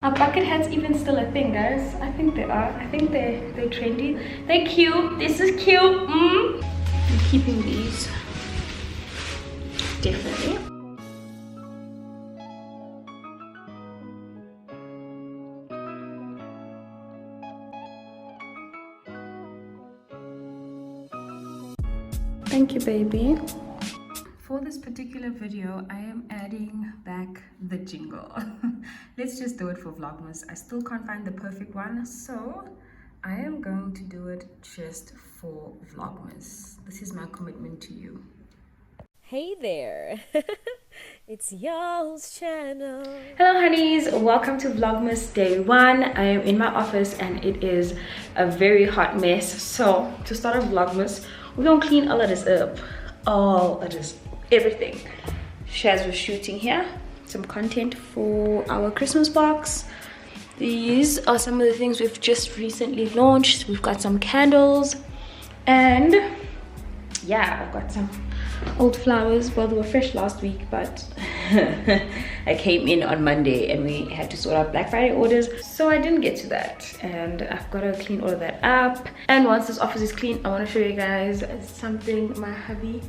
Are bucket hats even still a thing, guys? I think they are. I think they're trendy. They're cute. This is cute. I'm keeping these. Definitely. Thank you, baby. For this particular video, I am adding back the jingle. Let's just do it for Vlogmas. I still can't find the perfect one, so I am going to do it just for Vlogmas. This is my commitment to you. Hey there, it's Yolz channel. Hello honeys, welcome to Vlogmas day 1. I am in my office and it is a very hot mess. So to start off Vlogmas, we're gonna clean all of this up. All of this, everything. Shaz was shooting here some content for our Christmas box. These are some of the things we've just recently launched. We've got some candles and yeah, I've got some old flowers. Well, they were fresh last week, but I came in on Monday and we had to sort out Black Friday orders, so I didn't get to that, and I've got to clean all of that up. And once this office is clean, I want to show you guys something my hubby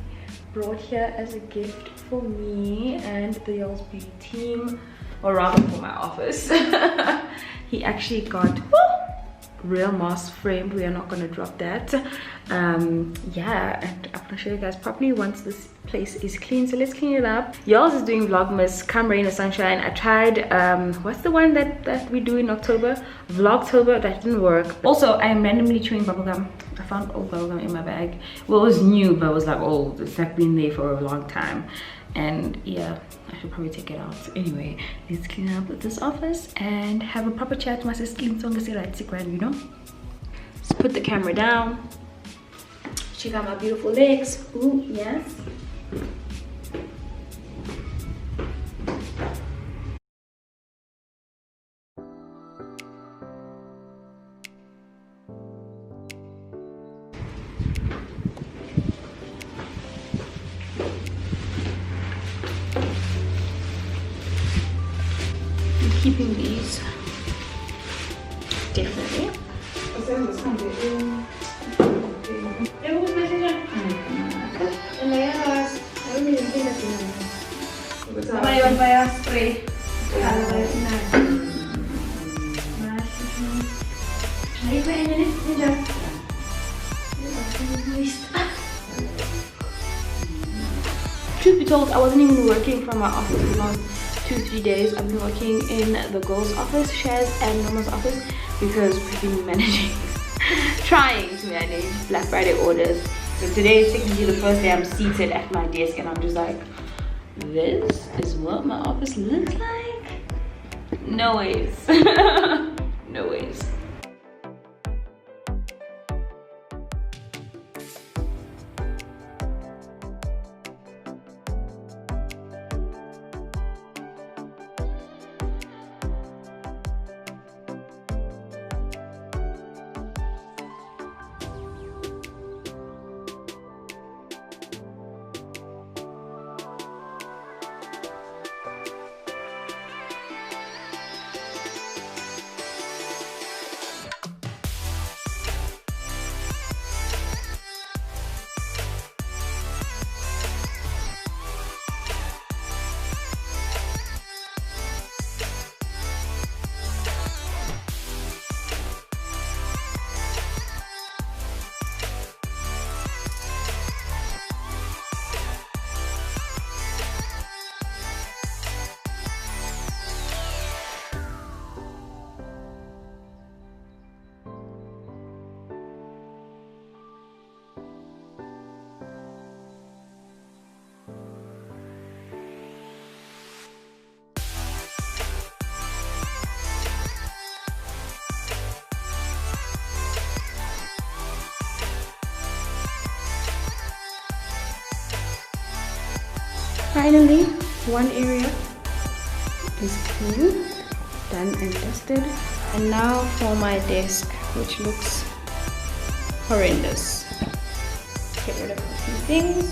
brought here as a gift for me and the Yolz Beauty team, or rather for my office. He actually got real moss framed. We are not going to drop that. Yeah, and I'm gonna show you guys properly once this place is clean. So let's clean it up. Yolz is doing Vlogmas, come rain or sunshine. I tried what's the one that we do in October? Vlogtober. That didn't work. Also, I am randomly chewing bubblegum. I found old bubblegum in my bag. Well, it was new, but it was like old. It's like been there for a long time, and yeah, I should probably take it out. Anyway, let's clean up this office and have a proper chat. My sister, you know. Let's put the camera down. Check out my beautiful legs. Ooh, yes. I'm keeping these. Definitely. Truth be told, I wasn't even working from my office for the last 2-3 days. I've been working in the girls' office, Shaz and Norma's office, because we've been managing, trying to manage Black Friday orders. So today is technically the first day I'm seated at my desk and I'm just like, this is what my office looks like? No ways. No ways. Finally, one area is clean, done and dusted. And now for my desk, which looks horrendous. Get rid of a few things.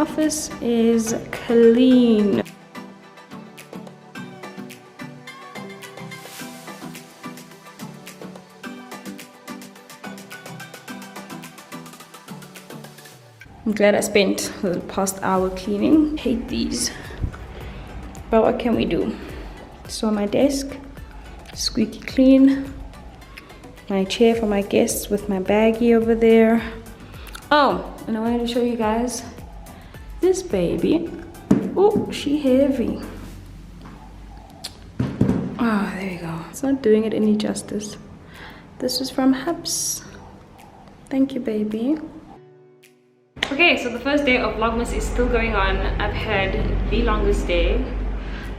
office is clean. I'm glad I spent the past hour cleaning. Hate these, but what can we do? So my desk, squeaky clean. My chair for my guests with my baggie over there. Oh, and I wanted to show you guys this baby. Oh, she heavy. Ah, there you go. It's not doing it any justice. This is from Hubs. Thank you, baby. Okay, so the first day of Vlogmas is still going on. I've had the longest day.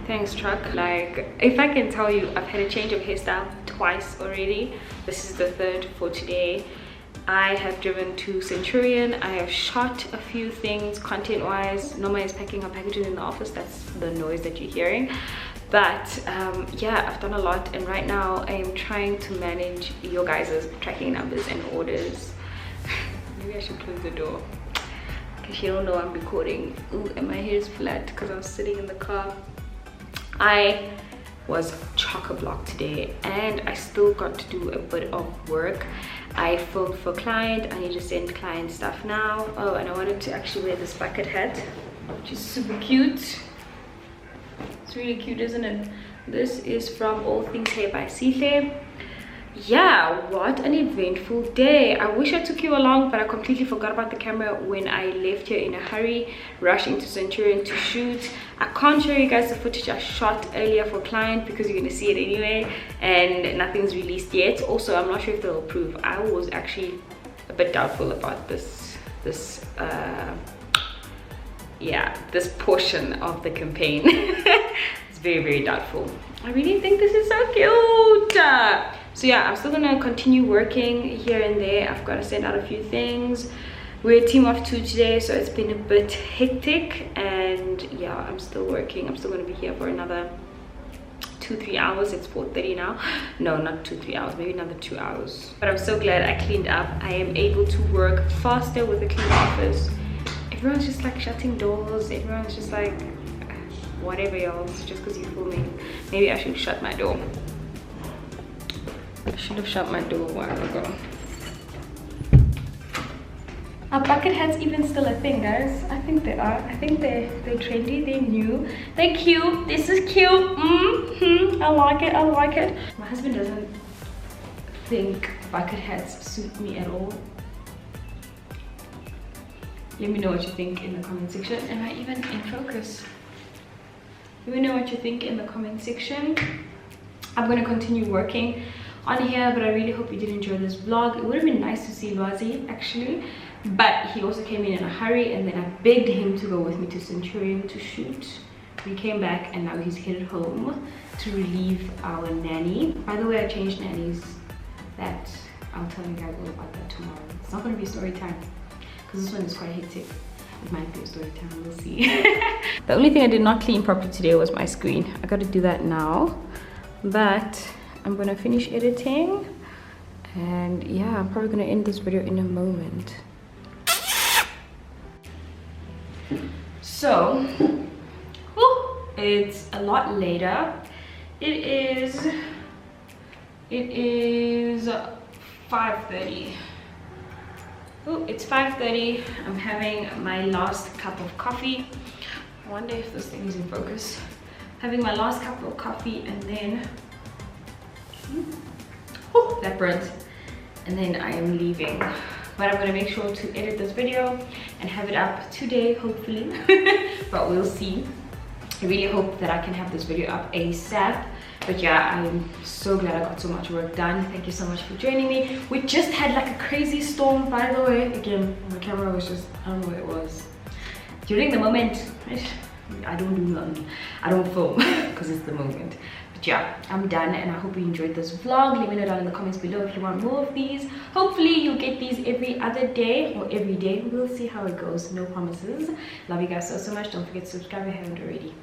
Thanks, truck. Like, if I can tell you, I've had a change of hairstyle twice already. This is the third for today. I have driven to Centurion. I have shot a few things content-wise. Noma is packing her packages in the office. That's the noise that you're hearing. But yeah, I've done a lot, and right now I am trying to manage your guys' tracking numbers and orders. Maybe I should close the door, because you don't know I'm recording. Ooh, and my hair is flat because I was sitting in the car. I was chock-a-block today, and I still got to do a bit of work. I filmed for client. I need to send client stuff now. Oh, and I wanted to actually wear this bucket hat, which is super cute. It's really cute, isn't it? This is from All Things Hair by Sihle. Yeah, what an eventful day. I wish I took you along, but I completely forgot about the camera when I left here in a hurry, rushing to Centurion to shoot. I can't show you guys the footage I shot earlier for client because you're going to see it anyway, and nothing's released yet. Also, I'm not sure if they'll approve. I was actually a bit doubtful about this portion of the campaign. It's very, very doubtful. I really think this is so cute. So yeah, I'm still gonna continue working here and there. I've got to send out a few things. We're a team of 2 today, so it's been a bit hectic, and yeah, I'm still working. I'm still gonna be here for another 2-3 hours. It's 4:30 now. No, not 2-3 hours, maybe another 2 hours. But I'm so glad I cleaned up. I am able to work faster with a clean office. Everyone's just like shutting doors. Everyone's just like whatever else, just because you're filming. Maybe I should shut my door. I should have shut my door a while ago. Are bucket hats even still a thing, guys? I think they are. I think they're trendy, they're new, they're cute. This is cute. I like it, I like it. My husband doesn't think bucket hats suit me at all. Let me know what you think in the comment section. Am I even in focus? Let me know what you think in the comment section. I'm going to continue working on here, but I really hope you did enjoy this vlog. It would have been nice to see Lwazi actually, but he also came in a hurry, and then I begged him to go with me to Centurion to shoot. We came back, and now he's headed home to relieve our nanny. By the way, I changed nannies. That I'll tell you guys all about that tomorrow. It's not going to be story time because this one is quite hectic. It might be a story time, we'll see. The only thing I did not clean properly today was my screen. I got to do that now, but I'm gonna finish editing, and yeah, I'm probably gonna end this video in a moment. So it's a lot later. It is 5:30. Oh, it's 5:30. I'm having my last cup of coffee. I wonder if this thing is in focus. Having my last cup of coffee, and then oh, that burns. And then I am leaving. But I'm gonna make sure to edit this video and have it up today, hopefully. But we'll see. I really hope that I can have this video up ASAP. But yeah, I'm so glad I got so much work done. Thank you so much for joining me. We just had like a crazy storm, by the way. Again, my camera was just, I don't know what it was. During the moment, I don't do nothing. I don't film because it's the moment. But yeah, I'm done, and I hope you enjoyed this vlog. Let me know down in the comments below if you want more of these. Hopefully you'll get these every other day or every day. We'll see how it goes. No promises. Love you guys so much. Don't forget to subscribe if you haven't already.